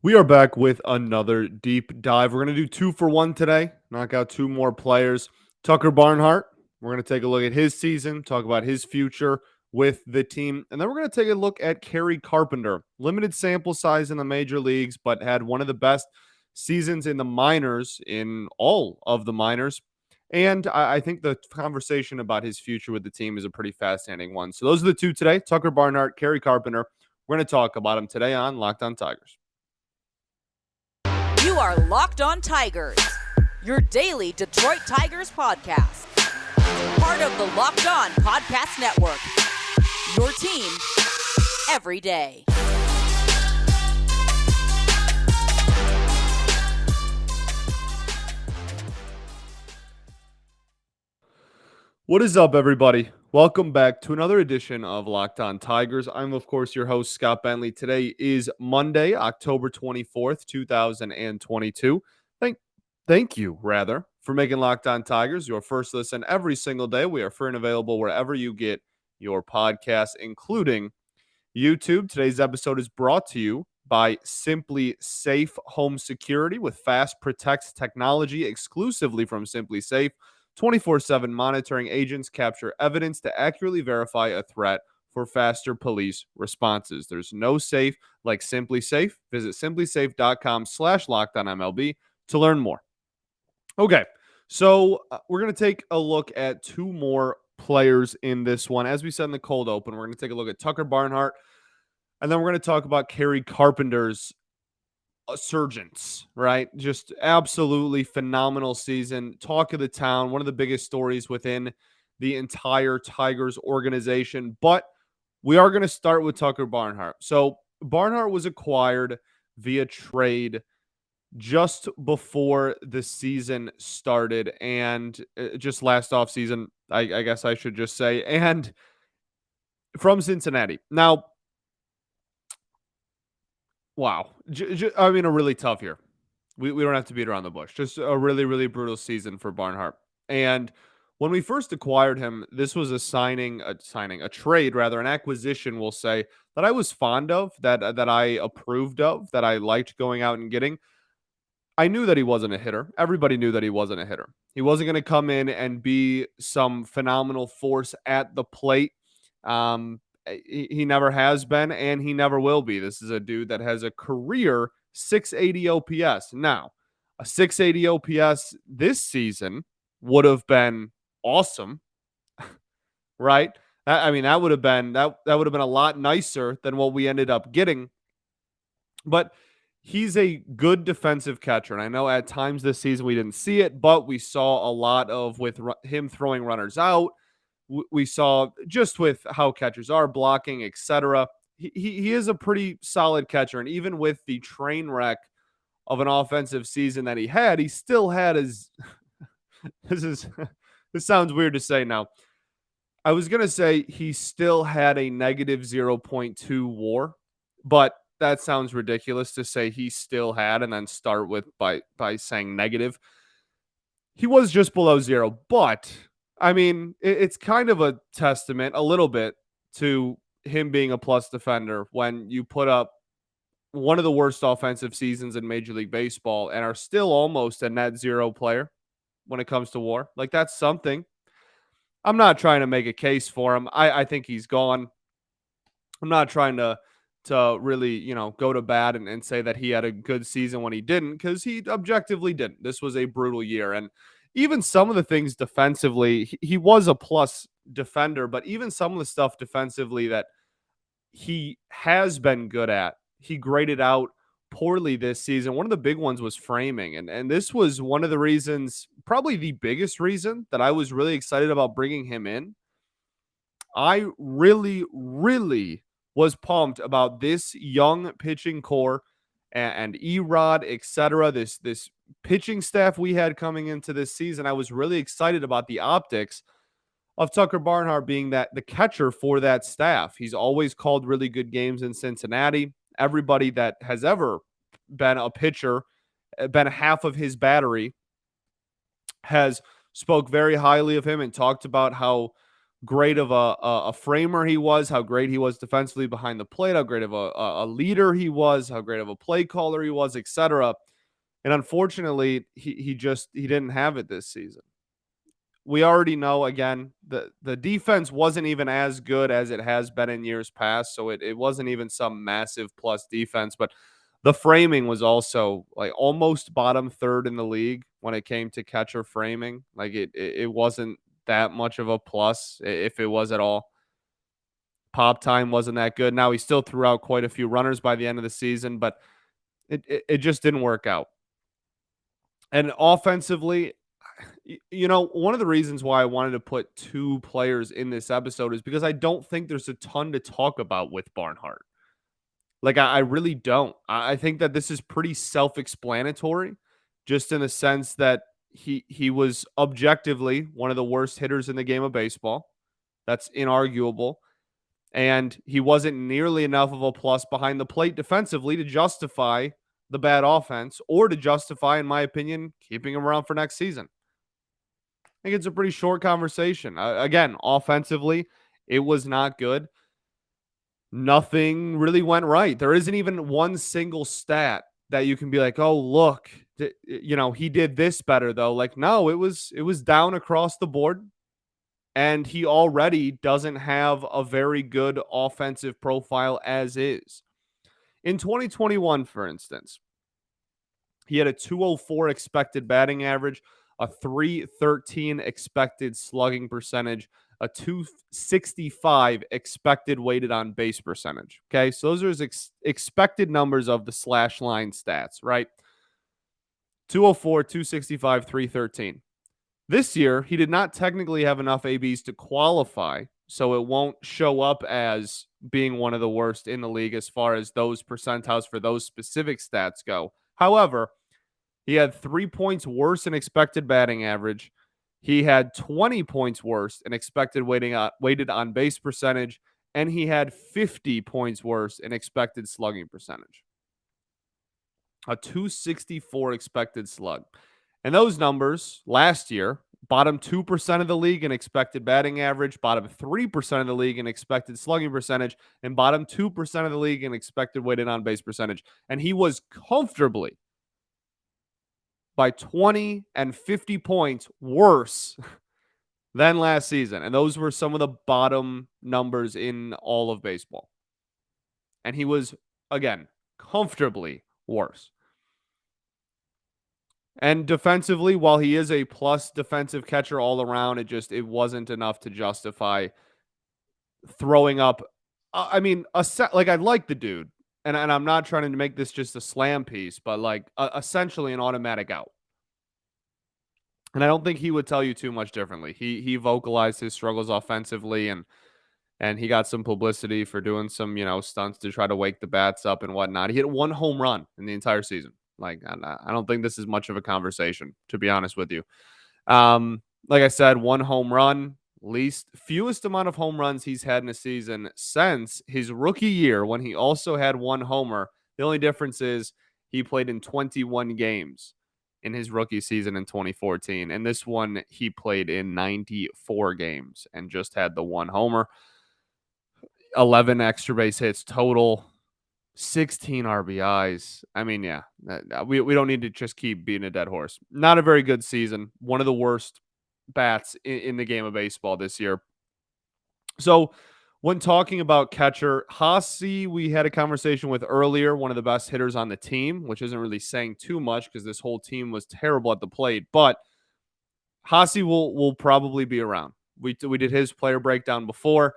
We are back with another deep dive. We're going to do 2-for-1 today, knock out two more players. Tucker Barnhart, we're going to take a look at his season, talk about his future with the team, and then we're going to take a look at Kerry Carpenter. Limited sample size in the major leagues, but had one of the best seasons in the minors, in all of the minors. And I think the conversation about his future with the team is a pretty fascinating one. So those are the two today, Tucker Barnhart, Kerry Carpenter. We're going to talk about them today on Locked On Tigers. You are Locked On Tigers, your daily Detroit Tigers podcast. Part of the Locked On Podcast Network, your team every day. What is up, everybody? Welcome back to another edition of Locked On Tigers. I'm, of course, your host, Scott Bentley. Today is Monday, October 24th, 2022. Thank you, for making Locked On Tigers your first listen every single day. We are free and available wherever you get your podcasts, including YouTube. Today's episode is brought to you by SimpliSafe Home Security with Fast Protect technology exclusively from SimpliSafe. 24/7 monitoring agents capture evidence to accurately verify a threat for faster police responses. There's no safe like SimpliSafe. Visit simplisafe.com/lockedonmlb to learn more. Okay, so we're going to take a look at two more players in this one. As we said in the cold open, we're going to take a look at Tucker Barnhart, and then we're going to talk about Kerry Carpenter's surgeons, right? Just absolutely phenomenal season. Talk of the town, one of the biggest stories within the entire Tigers organization. But we are going to start with Tucker Barnhart. So Barnhart was acquired via trade just before the season started, and just last offseason, I guess I should just say, and from Cincinnati. Now, wow. I mean, a really tough year. We don't have to beat around the bush. Just a really, really brutal season for Barnhart. And when we first acquired him, this was a trade, rather, an acquisition, we'll say, that I was fond of, that I approved of, that I liked going out and getting. I knew that he wasn't a hitter. Everybody knew that he wasn't a hitter. He wasn't going to come in and be some phenomenal force at the plate. He never has been, and he never will be. This is a dude that has a career 680 OPS. Now, a 680 OPS this season would have been awesome, right? That would have been that would have been a lot nicer than what we ended up getting. But he's a good defensive catcher, and I know at times this season we didn't see it, but we saw a lot of with him throwing runners out. We saw just with how catchers are blocking, etc. He is a pretty solid catcher, and even with the train wreck of an offensive season that he still had his. this sounds weird to say now. I was gonna say he still had a negative 0.2 WAR, but that sounds ridiculous to say he still had and then start with by saying negative. He was just below zero, but I mean, it's kind of a testament a little bit to him being a plus defender when you put up one of the worst offensive seasons in Major League Baseball and are still almost a net zero player when it comes to WAR. Like, that's something. I'm not trying to make a case for him. I think he's gone. I'm not trying to really, go to bat and say that he had a good season when he didn't, because he objectively didn't. This was a brutal year. And even some of the things defensively, he was a plus defender, but even some of the stuff defensively that he has been good at, he graded out poorly this season. One of the big ones was framing. And this was one of the reasons, probably the biggest reason, that I was really excited about bringing him in. I really, really was pumped about this young pitching core and Erod, etc. This pitching staff we had coming into this season. I was really excited about the optics of Tucker Barnhart being the catcher for that staff. He's always called really good games in Cincinnati. Everybody that has ever been a pitcher, been half of his battery, has spoke very highly of him and talked about how great of a framer he was, how great he was defensively behind the plate, how great of a leader he was, how great of a play caller he was, etc. And unfortunately, he didn't have it this season. We already know, again, the defense wasn't even as good as it has been in years past, so it wasn't even some massive plus defense, but the framing was also like almost bottom third in the league when it came to catcher framing. Like it wasn't that much of a plus, if it was at all. Pop time wasn't that good. Now he still threw out quite a few runners by the end of the season, but it just didn't work out. And offensively, one of the reasons why I wanted to put two players in this episode is because I don't think there's a ton to talk about with Barnhart. Like, I really don't. I think that this is pretty self-explanatory, just in the sense that he was objectively one of the worst hitters in the game of baseball. That's inarguable. And he wasn't nearly enough of a plus behind the plate defensively to justify the bad offense or to justify, in my opinion, keeping him around for next season. I think it's a pretty short conversation. Again, offensively, it was not good. Nothing really went right. There isn't even one single stat that you can be like, "Oh, look, he did this better though." Like, no, it was down across the board, and he already doesn't have a very good offensive profile as is. In 2021, for instance, he had a 204 expected batting average, a 313 expected slugging percentage, a 265 expected weighted on base percentage. Okay, so those are his expected numbers of the slash line stats, right? 204, 265, 313. This year, he did not technically have enough ABs to qualify, so it won't show up as being one of the worst in the league as far as those percentiles for those specific stats go. However, he had 3 points worse in expected batting average. He had 20 points worse in expected weighted on base percentage, and he had 50 points worse in expected slugging percentage. A 264 expected slug. And those numbers last year, bottom 2% of the league in expected batting average, bottom 3% of the league in expected slugging percentage, and bottom 2% of the league in expected weighted on base percentage. And he was comfortably by 20 and 50 points worse than last season. And those were some of the bottom numbers in all of baseball. And he was, again, comfortably worse. And defensively, while he is a plus defensive catcher all around, it wasn't enough to justify throwing up. I like the dude, and I'm not trying to make this just a slam piece, but essentially an automatic out. And I don't think he would tell you too much differently. He vocalized his struggles offensively, and he got some publicity for doing some stunts to try to wake the bats up and whatnot. He hit one home run in the entire season. Like, I don't think this is much of a conversation, to be honest with you. Like I said, one home run, fewest amount of home runs he's had in a season since his rookie year when he also had one homer. The only difference is he played in 21 games in his rookie season in 2014. And this one, he played in 94 games and just had the one homer. 11 extra base hits total. 16 RBIs. I mean, yeah, we don't need to just keep beating a dead horse. Not a very good season. One of the worst bats in the game of baseball this year. So when talking about catcher, Hossie, we had a conversation with earlier, one of the best hitters on the team, which isn't really saying too much because this whole team was terrible at the plate. But Hossie will probably be around. We did his player breakdown before.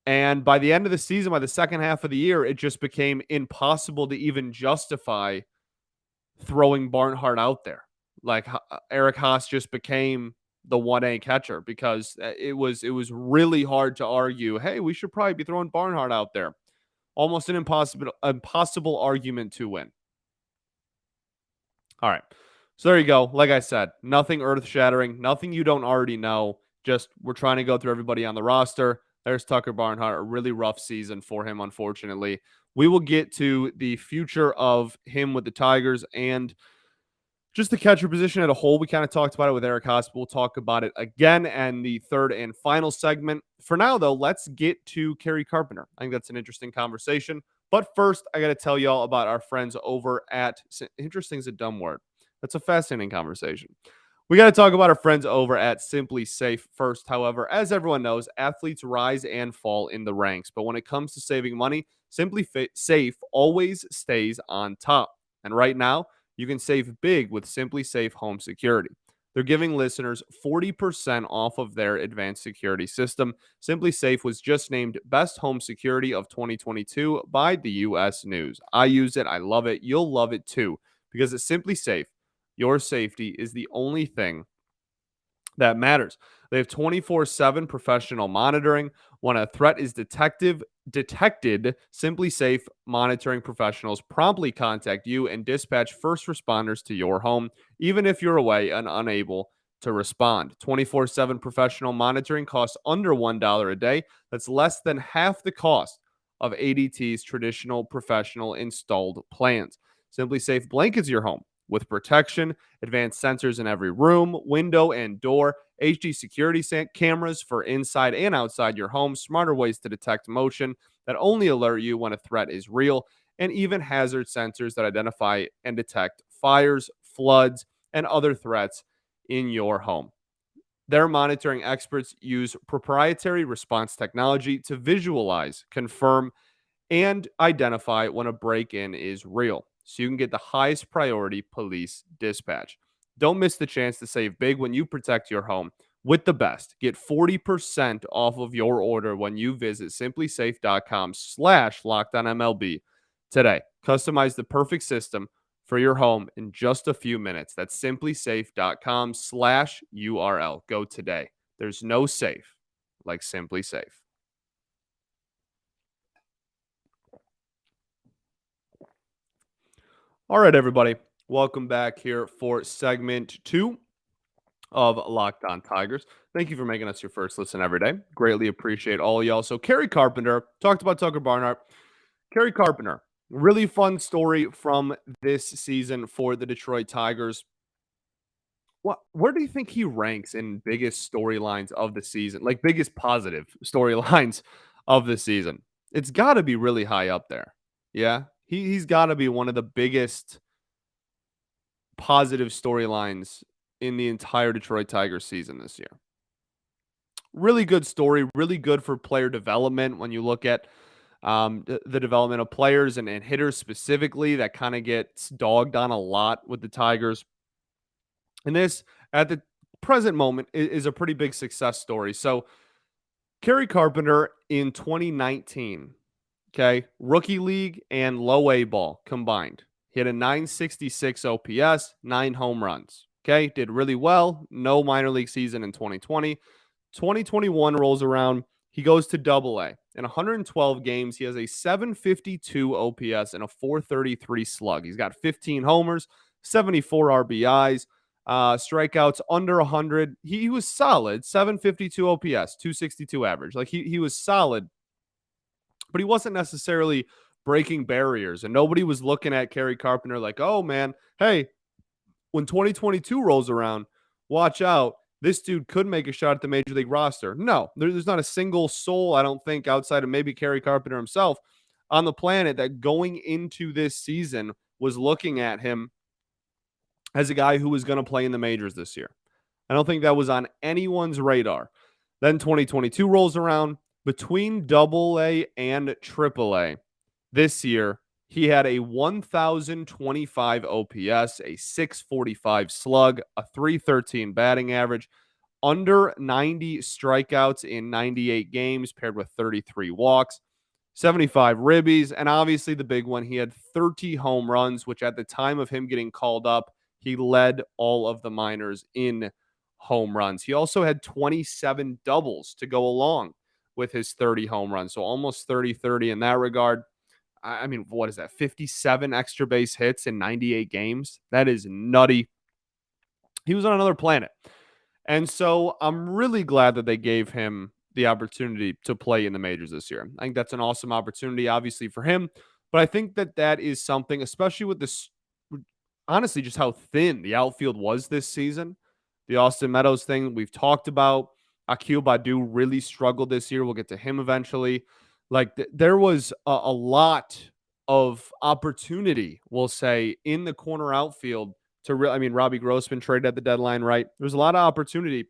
And by the end of the season, by the second half of the year, it just became impossible to even justify throwing Barnhart out there. Like, Eric Haas just became the 1A catcher because it was really hard to argue, hey, we should probably be throwing Barnhart out there. Almost an impossible argument to win. All right. So there you go. Like I said, nothing earth-shattering, nothing you don't already know. Just we're trying to go through everybody on the roster. There's Tucker Barnhart, a really rough season for him, unfortunately. We will get to the future of him with the Tigers and Just the catcher position at a whole, we kind of talked about it with Eric Haas. We'll talk about it again and the third and final segment. For now, though, let's get to Kerry Carpenter. I think that's an interesting conversation. But first, I got to tell y'all about our friends over at interesting is a dumb word. That's a fascinating conversation. We got to talk about our friends over at SimpliSafe first. However, as everyone knows, athletes rise and fall in the ranks. But when it comes to saving money, SimpliSafe always stays on top. And right now, you can save big with SimpliSafe Home Security. They're giving listeners 40% off of their advanced security system. SimpliSafe was just named Best Home Security of 2022 by the US News. I use it. I love it. You'll love it too because at SimpliSafe, your safety is the only thing that matters. They have 24/7 professional monitoring. When a threat is detected, SimpliSafe monitoring professionals promptly contact you and dispatch first responders to your home, even if you're away and unable to respond. 24/7 professional monitoring costs under $1 a day. That's less than half the cost of ADT's traditional professional installed plans. SimpliSafe blankets your home with protection, advanced sensors in every room, window, and door, HD security cameras for inside and outside your home, smarter ways to detect motion that only alert you when a threat is real, and even hazard sensors that identify and detect fires, floods, and other threats in your home. Their monitoring experts use proprietary response technology to visualize, confirm, and identify when a break in is real so you can get the highest priority police dispatch. Don't miss the chance to save big when you protect your home with the best. Get 40% off of your order when you visit simplisafe.com/lockedonmlb today. Customize the perfect system for your home in just a few minutes. That's simplisafe.com/URL. Go today. There's no safe like SimpliSafe. All right, everybody. Welcome back here for segment 2 of Locked On Tigers. Thank you for making us your first listen every day. Greatly appreciate all y'all. So, Kerry Carpenter talked about Tucker Barnhart. Kerry Carpenter, really fun story from this season for the Detroit Tigers. Where do you think he ranks in biggest storylines of the season? Like biggest positive storylines of the season? It's got to be really high up there. Yeah, he's got to be one of the biggest positive storylines in the entire Detroit Tigers season this year. Really good story, really good for player development when you look at the development of players and hitters specifically that kind of gets dogged on a lot with the Tigers. And this, at the present moment, is a pretty big success story. So, Kerry Carpenter in 2019, okay, rookie league and low A ball combined. He had a 966 OPS, 9 home runs. Okay, did really well. No minor league season in 2020. 2021 rolls around. He goes to Double A. In 112 games, he has a 752 OPS and a 433 slug. He's got 15 homers, 74 RBIs, strikeouts under 100. He was solid. 752 OPS, 262 average. Like he was solid, but he wasn't necessarily breaking barriers. And nobody was looking at Kerry Carpenter like, oh man, hey, when 2022 rolls around, watch out. This dude could make a shot at the major league roster. No, there's not a single soul, I don't think, outside of maybe Kerry Carpenter himself on the planet that going into this season was looking at him as a guy who was going to play in the majors this year. I don't think that was on anyone's radar. Then 2022 rolls around. Between Double A and Triple A this year, he had a 1,025 OPS, a 645 slug, a 313 batting average, under 90 strikeouts in 98 games, paired with 33 walks, 75 ribbies, and obviously the big one, he had 30 home runs, which at the time of him getting called up, he led all of the minors in home runs. He also had 27 doubles to go along with his 30 home runs, so almost 30-30 in that regard. I mean, what is that? 57 extra base hits in 98 games. That is nutty. He was on another planet. And so I'm really glad that they gave him the opportunity to play in the majors this year. I think that's an awesome opportunity, obviously, for him. But I think that that is something, especially with this. honestly just how thin the outfield was this season. The Austin Meadows thing we've talked about. Akil Badu really struggled this year. We'll get to him eventually. Like there was a lot of opportunity, we'll say, in the corner outfield to I mean, Robbie Grossman traded at the deadline, right? There's a lot of opportunity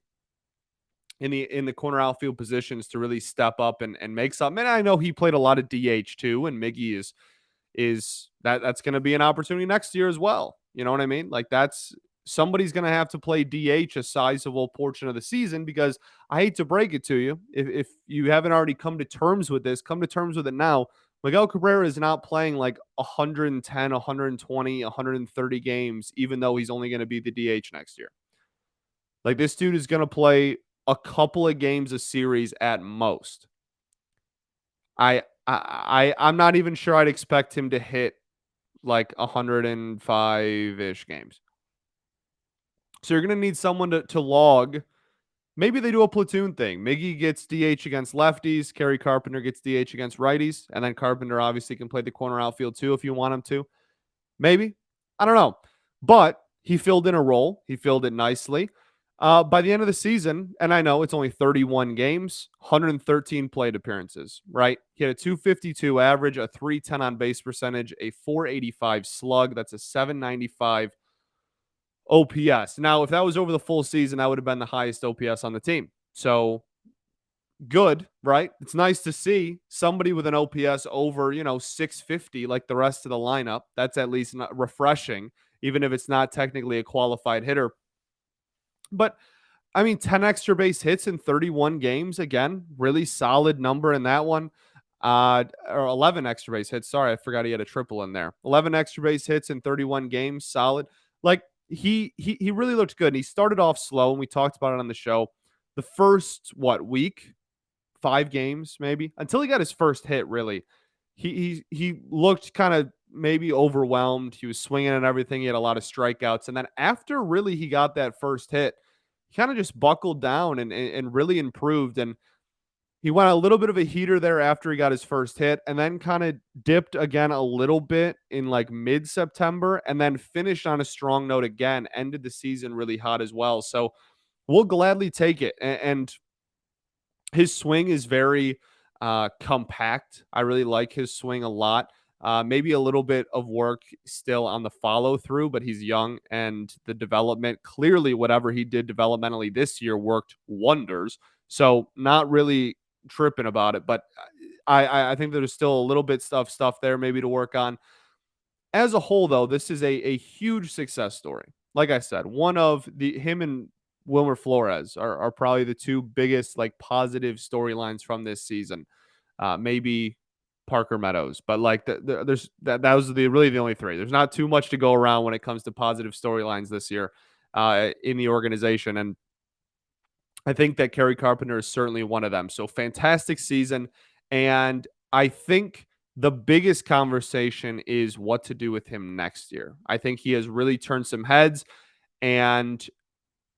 in the corner outfield positions to really step up and make something. And I know he played a lot of DH too, and Miggy is that's going to be an opportunity next year as well. You know what I mean? Like that's somebody's going to have to play DH a sizable portion of the season because I hate to break it to you, if you haven't already come to terms with this, come to terms with it now. Miguel Cabrera is not playing like 110, 120, 130 games, even though he's only going to be the DH next year. Like this dude is going to play a couple of games a series at most. I'm not even sure I'd expect him to hit like 105-ish games. So you're going to need someone to log. Maybe they do a platoon thing. Miggy gets DH against lefties. Kerry Carpenter gets DH against righties. And then Carpenter obviously can play the corner outfield too if you want him to. Maybe. I don't know. But he filled in a role. He filled it nicely. By the end of the season, and I know it's only 31 games, 113 plate appearances, right? He had a 252 average, a 310 on base percentage, a 485 slug. That's a 795 OPS. Now, if that was over the full season, that would have been the highest OPS on the team. So good, right? It's nice to see somebody with an OPS over, 650 like the rest of the lineup. That's at least not refreshing, even if it's not technically a qualified hitter. But I mean, 10 extra base hits in 31 games. Again, really solid number in that one. Or 11 extra base hits. Sorry, I forgot he had a triple in there. 11 extra base hits in 31 games. Solid. Like he really looked good. And he started off slow, and we talked about it on the show. The first week, 5 games maybe until he got his first hit. Really, he looked kind of maybe overwhelmed. He was swinging and everything. He had a lot of strikeouts, and then after really he got that first hit, he kind of just buckled down and really improved. And he went a little bit of a heater there after he got his first hit, and then kind of dipped again a little bit in like mid-September, and then finished on a strong note again, ended the season really hot as well. So we'll gladly take it. And his swing is very compact. I really like his swing a lot. Maybe a little bit of work still on the follow through, but he's young, and the development, clearly whatever he did developmentally this year worked wonders. So not really tripping about it, but I think there's still a little bit stuff there maybe to work on. As a whole, though, this is a huge success story. Like I said, one of him and Wilmer Flores are probably the two biggest like positive storylines from this season. Maybe Parker Meadows, but like there's that was really the only three. There's not too much to go around when it comes to positive storylines this year in the organization, and I think that Kerry Carpenter is certainly one of them. So fantastic season, and I think the biggest conversation is what to do with him next year. I think he has really turned some heads, and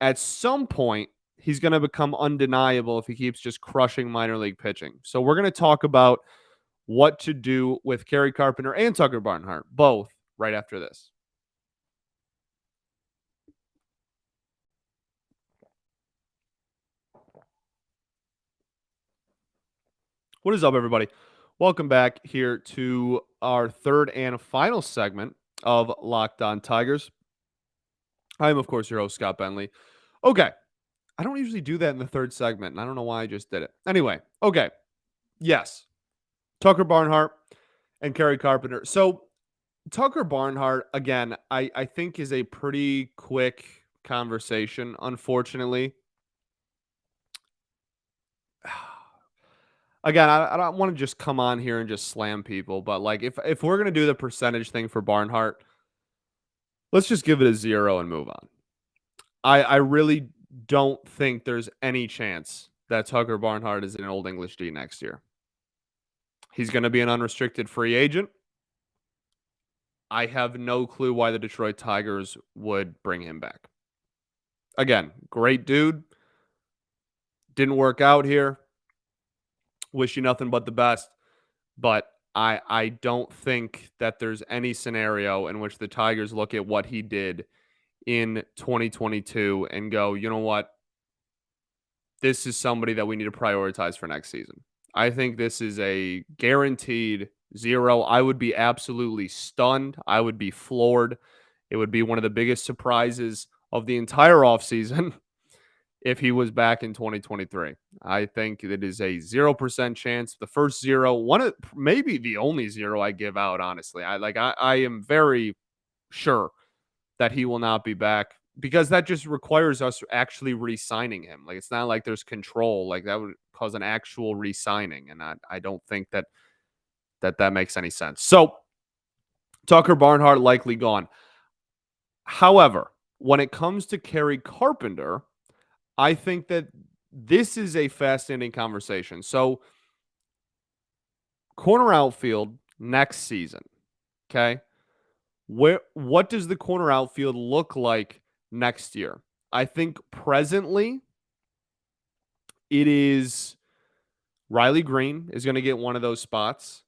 at some point, he's going to become undeniable if he keeps just crushing minor league pitching. So we're going to talk about what to do with Kerry Carpenter and Tucker Barnhart, both right after this. What is up, everybody? Welcome back here to our third and final segment of Locked On Tigers. I am, of course, your host, Scott Bentley. Okay. I don't usually do that in the third segment, and I don't know why I just did it. Anyway, okay. Yes. Tucker Barnhart and Kerry Carpenter. So Tucker Barnhart, again, I think is a pretty quick conversation, unfortunately. Again, I don't want to just come on here and just slam people, but like if we're gonna do the percentage thing for Barnhart, let's just give it a 0 and move on. I really don't think there's any chance that Tucker Barnhart is an Old English D next year. He's going to be an unrestricted free agent. I have no clue why the Detroit Tigers would bring him back. Again, great dude. Didn't work out here. Wish you nothing but the best. But I don't think that there's any scenario in which the Tigers look at what he did in 2022 and go, you know what? This is somebody that we need to prioritize for next season. I think this is a guaranteed zero. I would be absolutely stunned. I would be floored. It would be one of the biggest surprises of the entire offseason if he was back in 2023. I think it is a 0% chance. The first zero, one of maybe the only zero I give out, honestly. I am very sure that he will not be back because that just requires us actually re-signing him. Like it's not like there's control. Like that would cause an actual re-signing. And I don't think that makes any sense. So Tucker Barnhart likely gone. However, when it comes to Kerry Carpenter, I think that this is a fascinating conversation. So, corner outfield next season, okay? What does the corner outfield look like next year? I think presently it is Riley Green is going to get one of those spots.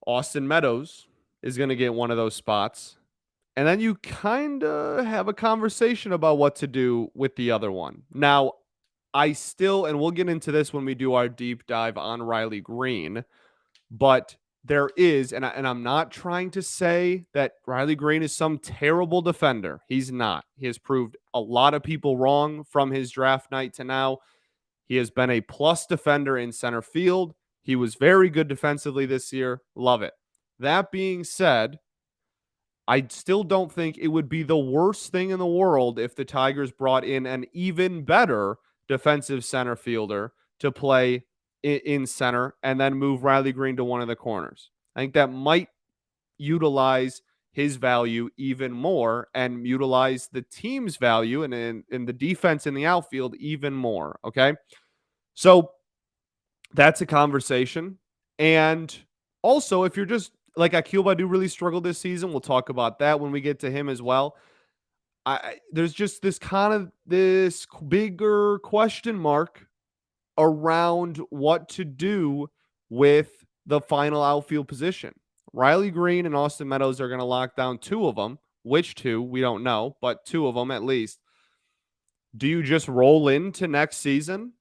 Austin Meadows is going to get one of those spots. And then you kind of have a conversation about what to do with the other one. Now, I still, and we'll get into this when we do our deep dive on Riley Green, but there is, and I'm not trying to say that Riley Green is some terrible defender. He's not. He has proved a lot of people wrong from his draft night to now. He has been a plus defender in center field. He was very good defensively this year. Love it. That being said, I still don't think it would be the worst thing in the world if the Tigers brought in an even better defensive center fielder to play in center and then move Riley Green to one of the corners. I think that might utilize his value even more and utilize the team's value and in the defense in the outfield even more. Okay. So that's a conversation. And also, if you're just like Akil Badu really struggled this season, we'll talk about that when we get to him as well. There's just this bigger question mark around what to do with the final outfield position. Riley Green and Austin Meadows are going to lock down two of them. Which two? We don't know, but two of them at least. Do you just roll into next season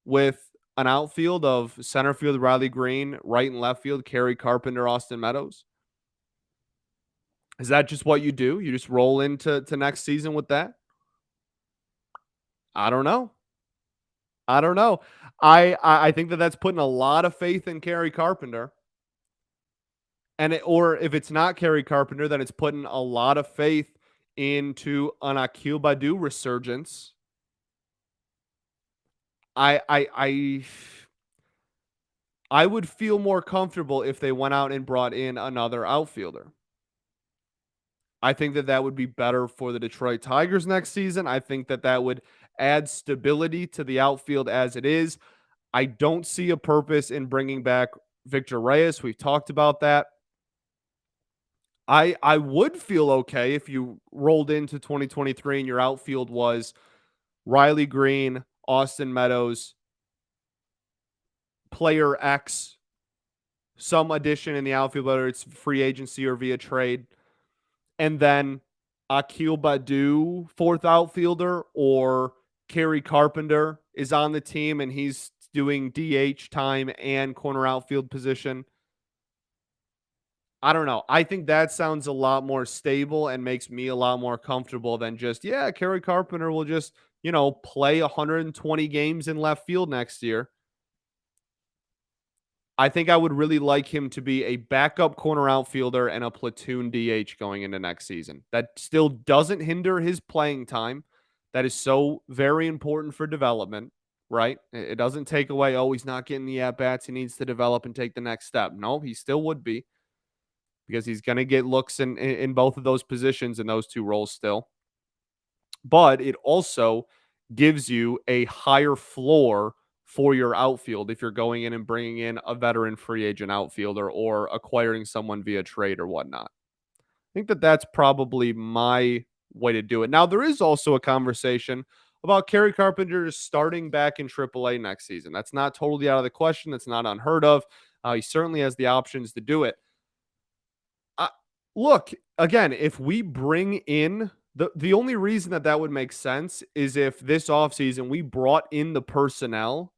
with an outfield of center field Riley Green, right and left field Kerry Carpenter, Austin Meadows? Is that just what you do? You just roll into next season with that? I don't know. I don't know. I think that's putting a lot of faith in Kerry Carpenter. Or if it's not Kerry Carpenter, then it's putting a lot of faith into an Akil Badu resurgence. I would feel more comfortable if they went out and brought in another outfielder. I think that would be better for the Detroit Tigers next season. I think that would add stability to the outfield as it is. I don't see a purpose in bringing back Victor Reyes. We've talked about that. I would feel okay if you rolled into 2023 and your outfield was Riley Green, Austin Meadows, player X, some addition in the outfield, whether it's free agency or via trade, and then Akil Badu, fourth outfielder, or Kerry Carpenter is on the team and he's doing DH time and corner outfield position. I don't know. I think that sounds a lot more stable and makes me a lot more comfortable than just, Kerry Carpenter will just, play 120 games in left field next year. I think I would really like him to be a backup corner outfielder and a platoon DH going into next season. That still doesn't hinder his playing time. That is so very important for development, right? It doesn't take away, he's not getting the at-bats. He needs to develop and take the next step. No, he still would be because he's going to get looks in both of those positions in those two roles still. But it also gives you a higher floor for your outfield if you're going in and bringing in a veteran free agent outfielder or acquiring someone via trade or whatnot. I think that's probably my way to do it. Now, there is also a conversation about Kerry Carpenter starting back in AAA next season. That's not totally out of the question. That's not unheard of. He certainly has the options to do it. Uh, Look, again, if we bring in the only reason that would make sense is if this offseason we brought in the personnel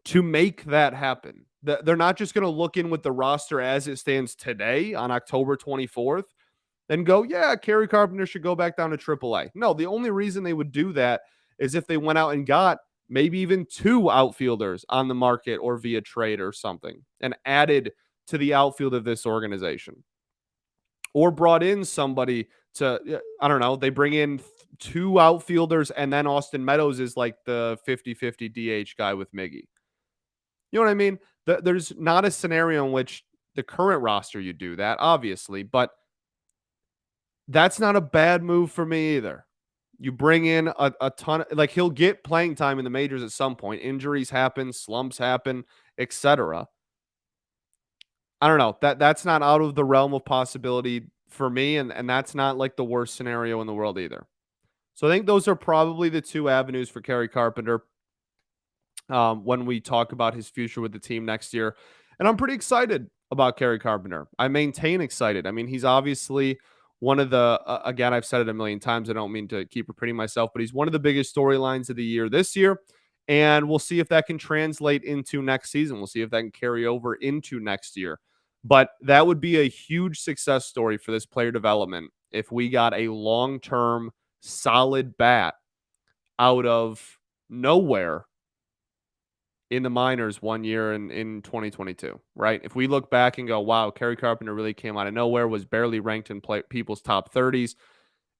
to make that happen. They're not just going to look in with the roster as it stands today on October 24th and go, yeah, Kerry Carpenter should go back down to AAA. No, the only reason they would do that is if they went out and got maybe even 2 outfielders on the market or via trade or something and added to the outfield of this organization, or brought in somebody to, I don't know, they bring in 2 outfielders and then Austin Meadows is like the 50-50 DH guy with Miggy. You know what I mean? There's not a scenario in which the current roster you do that, obviously, but that's not a bad move for me either. You bring in a ton like he'll get playing time in the majors at some point. Injuries happen, slumps happen, etc. I don't know. That's not out of the realm of possibility for me, and that's not like the worst scenario in the world either. So I think those are probably the 2 avenues for Kerry Carpenter when we talk about his future with the team next year. And I'm pretty excited about Kerry Carpenter. I maintain excited. I mean, he's obviously one of the, again, I've said it a million times. I don't mean to keep repeating myself, but he's one of the biggest storylines of the year this year. And we'll see if that can translate into next season. We'll see if that can carry over into next year. But that would be a huge success story for this player development if we got a long term, solid bat out of nowhere in the minors 1 year in 2022, right? If we look back and go, wow, Kerry Carpenter really came out of nowhere, was barely ranked in people's top 30s,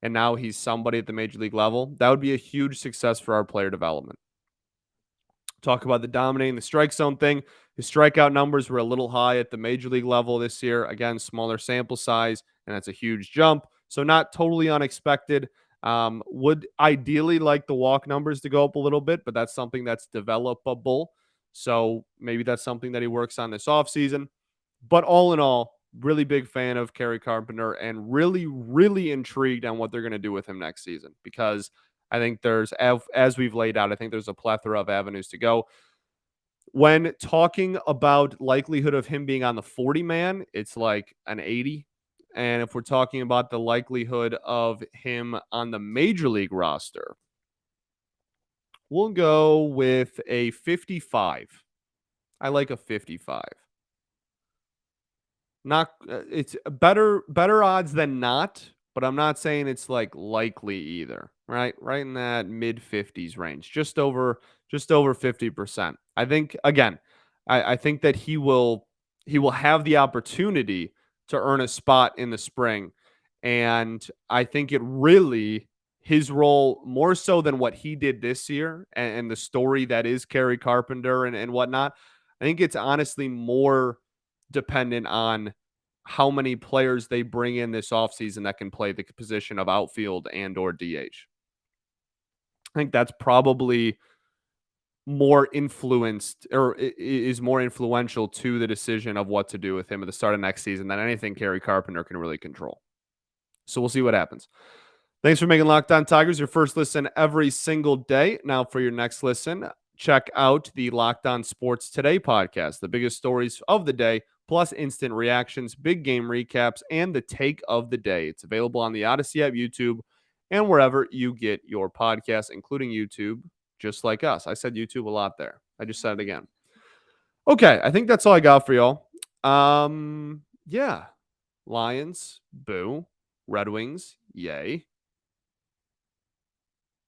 and now he's somebody at the major league level, that would be a huge success for our player development. Talk about the dominating the strike zone thing. His strikeout numbers were a little high at the major league level this year. Again, smaller sample size, and that's a huge jump. So not totally unexpected. Would ideally like the walk numbers to go up a little bit, but that's something that's developable. So maybe that's something that he works on this offseason. But all in all, really big fan of Kerry Carpenter and really, really intrigued on what they're going to do with him next season because I think there's, as we've laid out, I think there's a plethora of avenues to go. When talking about likelihood of him being on the 40 man, it's like an 80. And if we're talking about the likelihood of him on the major league roster, we'll go with a 55. I like a 55. Not it's better odds than not, but I'm not saying it's like likely either, right? Right in that mid 50s range, just over 50%. I think again, I think that he will have the opportunity to earn a spot in the spring. And I think it really his role more so than what he did this year and the story that is Kerry Carpenter and whatnot. I think it's honestly more dependent on how many players they bring in this offseason that can play the position of outfield and or DH. I think that's probably more influenced or is more influential to the decision of what to do with him at the start of next season than anything Kerry Carpenter can really control. So we'll see what happens. Thanks for making Locked On Tigers your first listen every single day. Now for your next listen, check out the Locked On Sports Today podcast, the biggest stories of the day, plus instant reactions, big game recaps, and the take of the day. It's available on the Odyssey app, YouTube, and wherever you get your podcasts, including YouTube, just like us. I said YouTube a lot there. I just said it again. Okay, I think that's all I got for y'all. Yeah. Lions, boo. Red Wings, yay.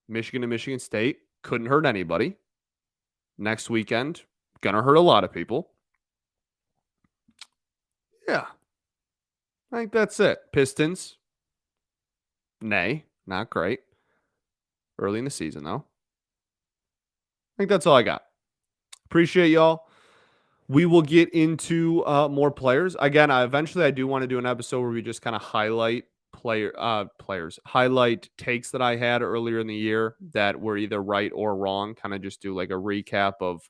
Michigan and Michigan State couldn't hurt anybody. Next weekend, gonna hurt a lot of people. Yeah. I think that's it. Pistons, nay, not great. Early in the season, though. I think that's all I got. Appreciate y'all. We will get into more players. Again, eventually I do want to do an episode where we just kind of highlight highlight takes that I had earlier in the year that were either right or wrong. Kind of just do like a recap of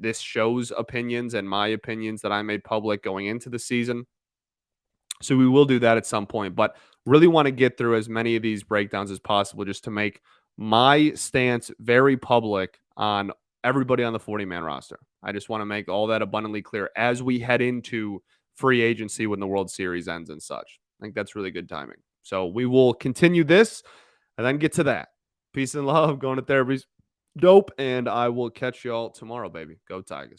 this show's opinions and my opinions that I made public going into the season. So we will do that at some point, but really want to get through as many of these breakdowns as possible just to make my stance very public on everybody on the 40-man roster. I just want to make all that abundantly clear as we head into free agency when the World Series ends and such. I think that's really good timing. So we will continue this and then get to that. Peace and love. Going to therapy's dope, and I will catch y'all tomorrow, baby. Go Tigers.